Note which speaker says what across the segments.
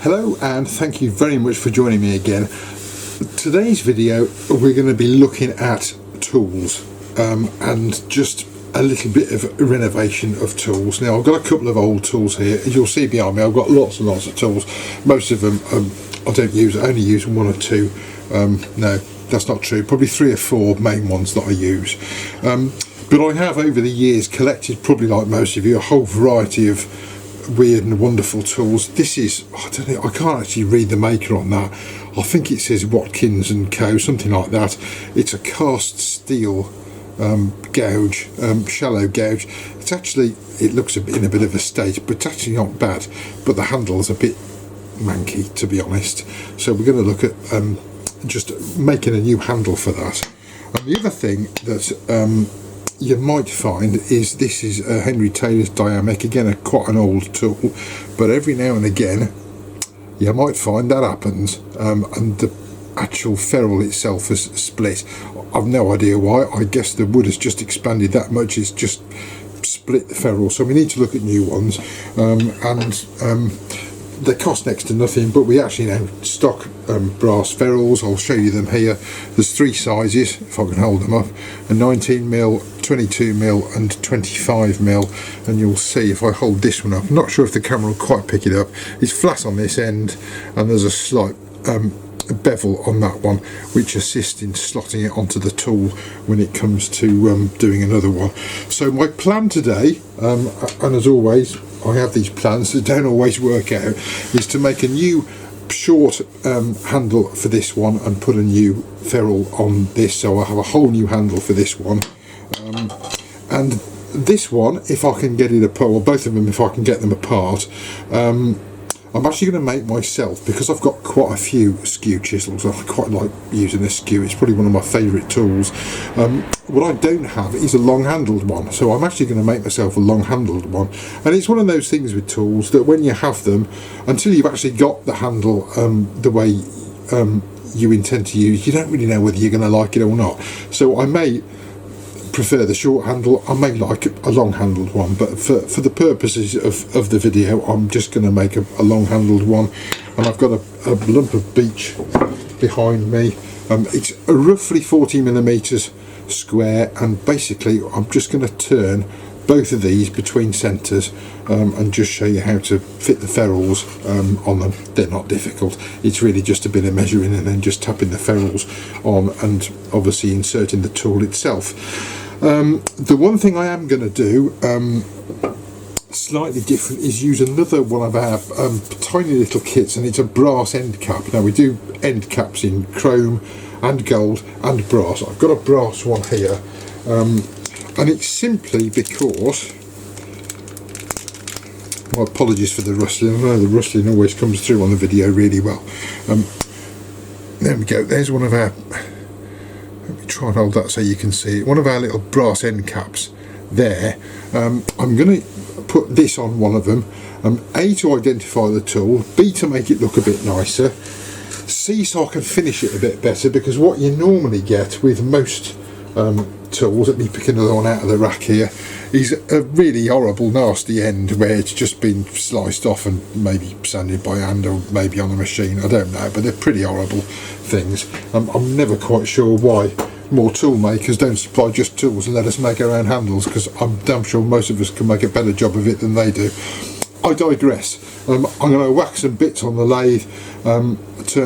Speaker 1: Hello and thank you very much for joining me again. Today's video we're going to be looking at tools and just a little bit of renovation of tools. Now I've got a couple of old tools here. As you'll see behind me, I've got lots and lots of tools. Most of them I don't use, I only use one or two. No, that's not true, probably 3 or 4 main ones that I use. But I have over the years collected, probably like most of you, a whole variety of weird and wonderful tools. This is, I don't know, I can't actually read the maker on that. I think it says Watkins and Co, something like that. It's a cast steel gouge, shallow gouge. It's actually, it looks in a bit of a state, but it's actually not bad, but the handle's a bit manky, to be honest. So we're going to look at just making a new handle for that. And the other thing that you might find is this is a Henry Taylor's Dynamic, again quite an old tool, but every now and again you might find that happens and the actual ferrule itself has split. I've no idea why. I guess the wood has just expanded that much, it's just split the ferrule, so we need to look at new ones. They cost next to nothing, but we actually now stock brass ferrules. I'll show you them here. There's 3 sizes, if I can hold them up, a 19mm, 22mm and 25mm, and you'll see if I hold this one up, I'm not sure if the camera will quite pick it up, it's flat on this end and there's a slight bevel on that one which assists in slotting it onto the tool when it comes to doing another one. So my plan today, and as always I have these plans that don't always work out, is to make a new short handle for this one and put a new ferrule on this, so I have a whole new handle for this one. And this one, if I can get it apart, or both of them if I can get them apart, I'm actually going to make myself, because I've got quite a few skew chisels. I quite like using a skew, it's probably one of my favourite tools. What I don't have is a long handled one, so I'm actually going to make myself a long handled one. And it's one of those things with tools that when you have them, until you've actually got the handle the way you intend to use, you don't really know whether you're going to like it or not. So I may prefer the short handle, I may like a long handled one, but for the purposes of the video I'm just going to make a long handled one. And I've got a lump of beech behind me. It's roughly 40mm square, and basically I'm just going to turn both of these between centres and just show you how to fit the ferrules on them. They're not difficult, it's really just a bit of measuring and then just tapping the ferrules on and obviously inserting the tool itself. The one thing I am going to do slightly different is use another one of our tiny little kits, and it's a brass end cap. Now we do end caps in chrome and gold and brass. I've got a brass one here, and it's simply because, my apologies for the rustling, I know the rustling always comes through on the video really well. There we go, there's one of our, let me try and hold that so you can see it, one of our little brass end caps there. I'm going to put this on one of them, A, to identify the tool, B, to make it look a bit nicer, C, so I can finish it a bit better, because what you normally get with most tools, let me pick another one out of the rack here, is a really horrible nasty end where it's just been sliced off and maybe sanded by hand or maybe on a machine, I don't know, but they're pretty horrible things. I'm never quite sure why more tool makers don't supply just tools and let us make our own handles, because I'm damn sure most of us can make a better job of it than they do. I digress. I'm going to whack some bits on the lathe, turn,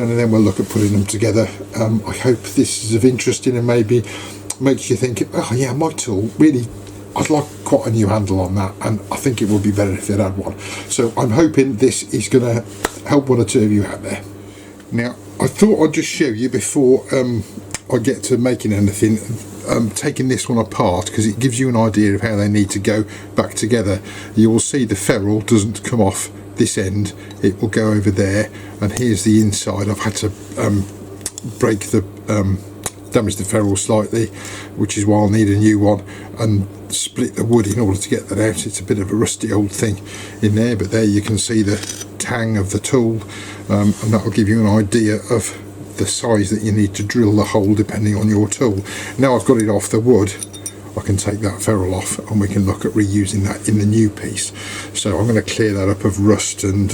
Speaker 1: and then we'll look at putting them together. I hope this is of interest and maybe makes you think, oh yeah, my tool really, I'd like quite a new handle on that, and I think it would be better if it had one. So I'm hoping this is going to help one or two of you out there. Now I thought I'd just show you before I get to making anything, taking this one apart, because it gives you an idea of how they need to go back together. You will see the ferrule doesn't come off this end, it will go over there, and here's the inside. I've had to damage the ferrule slightly, which is why I'll need a new one, and split the wood in order to get that out. It's a bit of a rusty old thing in there, but there you can see the tang of the tool, and that will give you an idea of the size that you need to drill the hole depending on your tool. Now I've got it off the wood, I can take that ferrule off and we can look at reusing that in the new piece. So I'm going to clear that up of rust and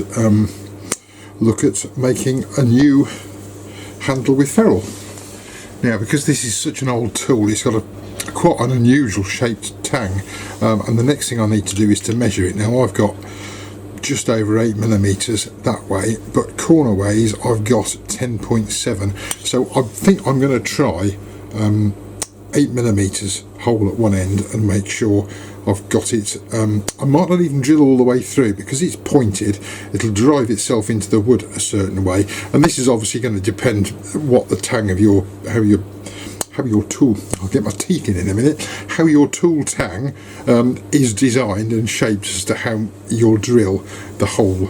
Speaker 1: look at making a new handle with ferrule. Now, because this is such an old tool, it's got quite an unusual shaped tang, and the next thing I need to do is to measure it. Now, I've got just over 8mm that way, but corner ways I've got 10.7, so I think I'm going to try 8mm hole at one end and make sure I've got it. I might not even drill all the way through because it's pointed. It'll drive itself into the wood a certain way, and this is obviously going to depend what the tang of how your tool, I'll get my teeth in a minute, how your tool tang is designed and shaped as to how you'll drill the hole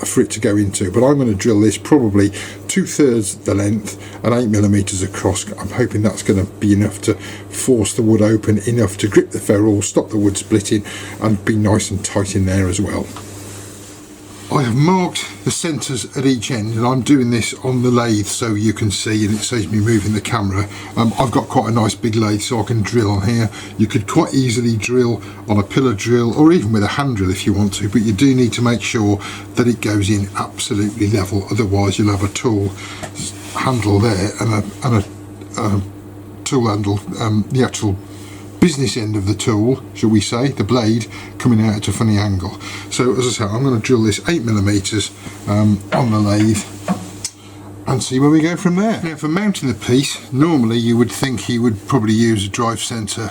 Speaker 1: for it to go into. But I'm going to drill this probably 2/3 the length and 8mm across. I'm hoping that's going to be enough to force the wood open, enough to grip the ferrule, stop the wood splitting, and be nice and tight in there as well. I have marked the centres at each end, and I'm doing this on the lathe so you can see, and it saves me moving the camera. I've got quite a nice big lathe so I can drill on here. You could quite easily drill on a pillar drill or even with a hand drill if you want to, but you do need to make sure that it goes in absolutely level, otherwise you'll have a tool handle there and a tool handle, the actual business end of the tool, shall we say, the blade, coming out at a funny angle. So as I say, I'm going to drill this 8mm on the lathe and see where we go from there. Now, for mounting the piece, normally you would think you would probably use a drive centre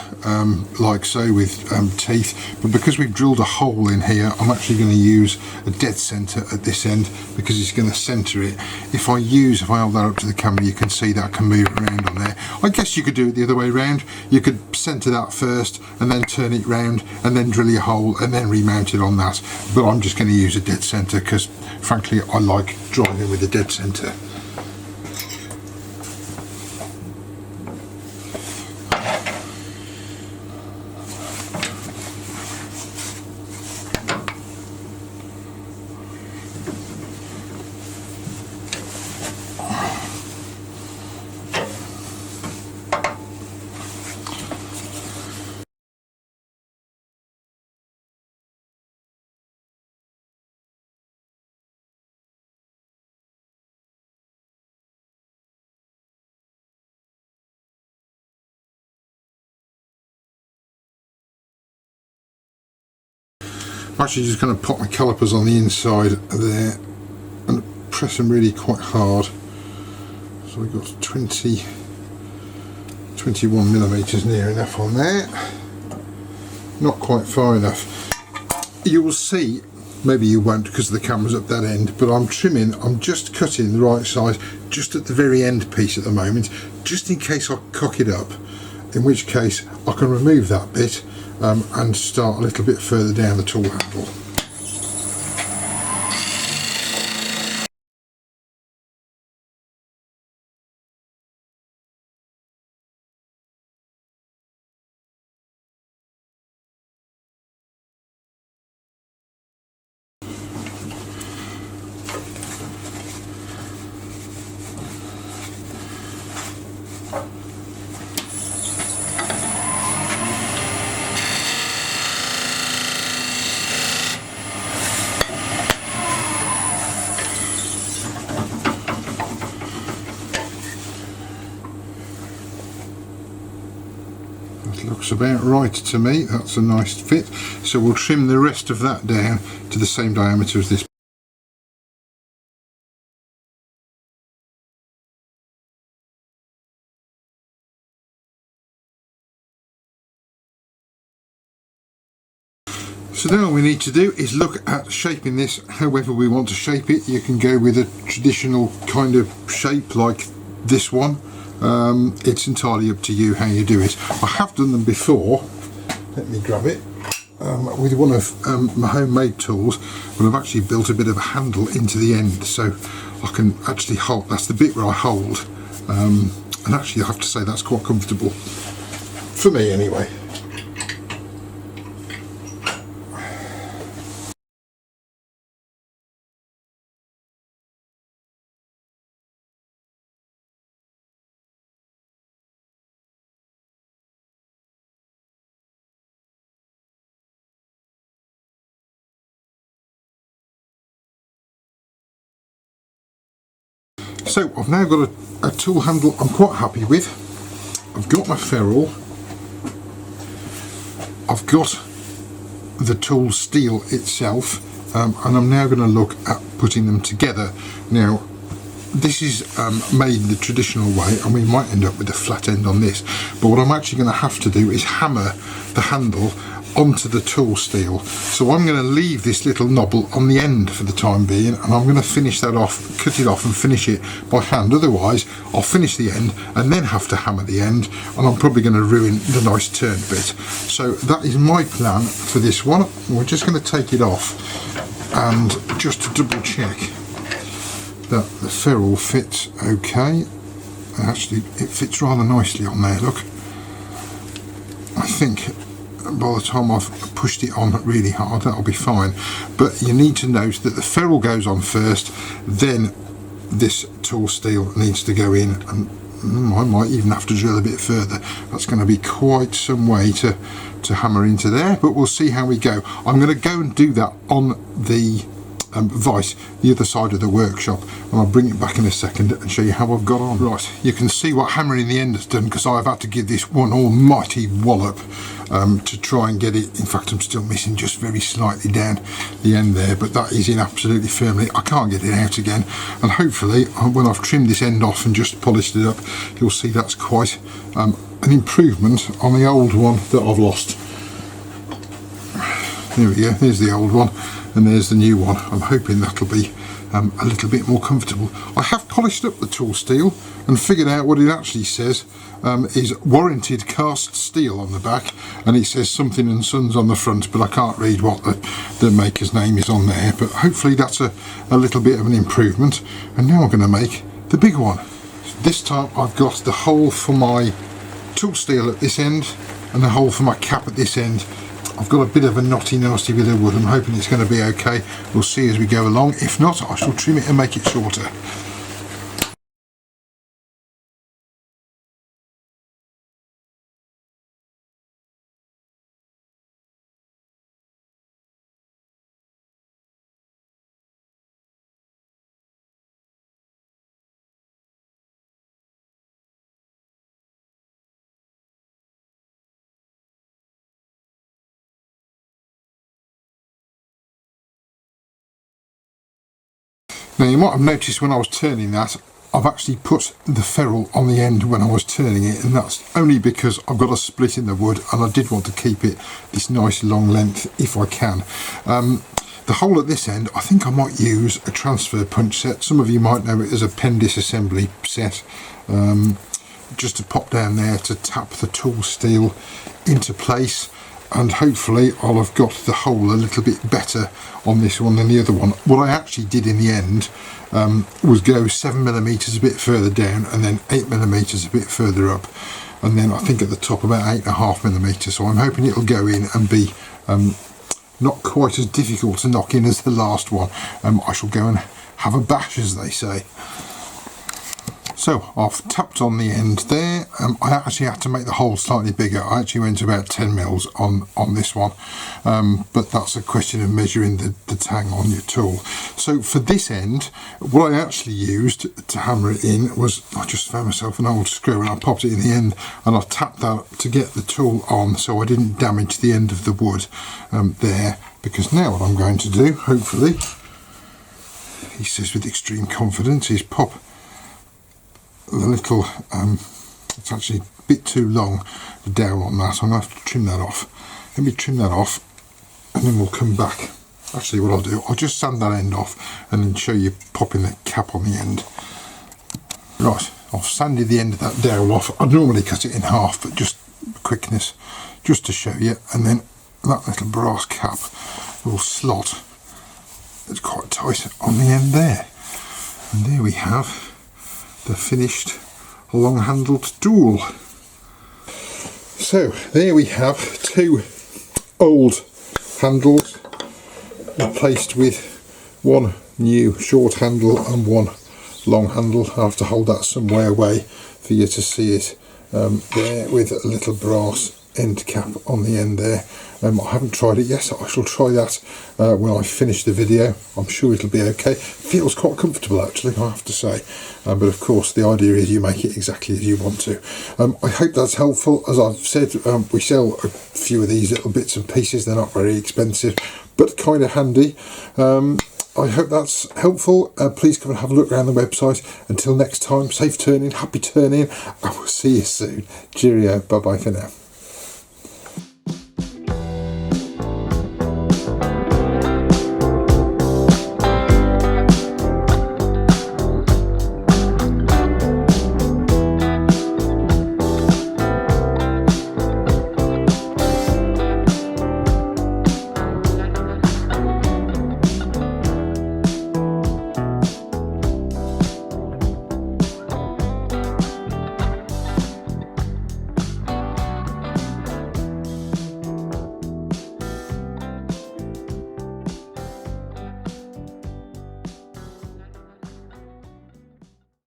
Speaker 1: like so with teeth, but because we've drilled a hole in here, I'm actually going to use a dead centre at this end because it's going to centre it. If I hold that up to the camera, you can see that I can move it around on there. I guess you could do it the other way around. You could centre that first and then turn it round and then drill your hole and then remount it on that, but I'm just going to use a dead centre because frankly I like driving with a dead centre. I'm actually just going to pop my calipers on the inside there and press them really quite hard. So we've got 21mm near enough on there. Not quite far enough. You will see, maybe you won't because the camera's up that end, but I'm just cutting the right size just at the very end piece at the moment, just in case I cock it up, in which case I can remove that bit and start a little bit further down the tool handle. Looks about right to me. That's a nice fit, so we'll trim the rest of that down to the same diameter as this. So now all we need to do is look at shaping this however we want to shape it. You can go with a traditional kind of shape like this one. It's entirely up to you how you do it. I have done them before. Let me grab it. With one of my homemade tools, but I've actually built a bit of a handle into the end, so I can actually hold. That's the bit where I hold, and actually I have to say that's quite comfortable for me anyway. So I've now got a tool handle I'm quite happy with. I've got my ferrule, I've got the tool steel itself, and I'm now going to look at putting them together. Now this is made the traditional way, and we might end up with a flat end on this, but what I'm actually going to have to do is hammer the handle onto the tool steel. So I'm going to leave this little knobble on the end for the time being, and I'm going to finish that off, cut it off and finish it by hand. Otherwise I'll finish the end and then have to hammer the end, and I'm probably going to ruin the nice turn bit. So that is my plan for this one. We're just going to take it off, and just to double check that the ferrule fits okay. Actually it fits rather nicely on there, look. I think by the time I've pushed it on really hard, that'll be fine. But you need to note that the ferrule goes on first, then this tool steel needs to go in, and I might even have to drill a bit further. That's going to be quite some way to hammer into there, but we'll see how we go. I'm going to go and do that on the vise, the other side of the workshop, and I'll bring it back in a second and show you how I've got on. Right, you can see what hammering the end has done, because I've had to give this one almighty wallop to try and get it. In fact, I'm still missing just very slightly down the end there, but that is in absolutely firmly. I can't get it out again, and hopefully when I've trimmed this end off and just polished it up, you'll see that's quite an improvement on the old one that I've lost. There we go, there's the old one, and there's the new one. I'm hoping that'll be a little bit more comfortable. I have polished up the tool steel and figured out what it actually says is warranted cast steel on the back, and it says something and Sons on the front, but I can't read what the maker's name is on there, but hopefully that's a little bit of an improvement. And now I'm going to make the big one. This time I've got the hole for my tool steel at this end and the hole for my cap at this end. I've got a bit of a nasty bit of wood. I'm hoping it's going to be okay. We'll see as we go along. If not, I shall trim it and make it shorter. Now you might have noticed when I was turning that, I've actually put the ferrule on the end when I was turning it, and that's only because I've got a split in the wood and I did want to keep it this nice long length if I can. The hole at this end, I think I might use a transfer punch set. Some of you might know it as a pen disassembly set, just to pop down there to tap the tool steel into place. And hopefully I'll have got the hole a little bit better on this one than the other one. What I actually did in the end was go 7mm a bit further down, and then 8mm a bit further up, and then I think at the top about 8.5mm. So I'm hoping it'll go in and be not quite as difficult to knock in as the last one. I shall go and have a bash, as they say. So I've tapped on the end there. I actually had to make the hole slightly bigger. I actually went about 10mm on this one, but that's a question of measuring the tang on your tool. So for this end, what I actually used to hammer it in was, I just found myself an old screw and I popped it in the end, and I tapped that to get the tool on so I didn't damage the end of the wood there. Because now what I'm going to do, hopefully, he says with extreme confidence, is pop the little, it's actually a bit too long, the dowel on that. I'm going to have to trim that off. Let me trim that off, and then we'll come back. Actually what I'll do, I'll just sand that end off and then show you popping the cap on the end. Right, I've sanded the end of that dowel off. I'd normally cut it in half, but just quickness, just to show you. And then that little brass cap will slot, it's quite tight on the end there. And there we have the finished long-handled tool. So there we have two old handles replaced with one new short handle and one long handle. I have to hold that some way away for you to see it there, with a little brass end cap on the end there. I haven't tried it yet, so I shall try that when I finish the video. I'm sure it'll be okay. Feels quite comfortable actually, I have to say. But of course the idea is you make it exactly as you want to. I hope that's helpful. As I've said, we sell a few of these little bits and pieces. They're not very expensive, but kind of handy. I hope that's helpful. Please come and have a look around the website. Until next time, safe turning, happy turning. I will see you soon. Cheerio. Bye bye for now.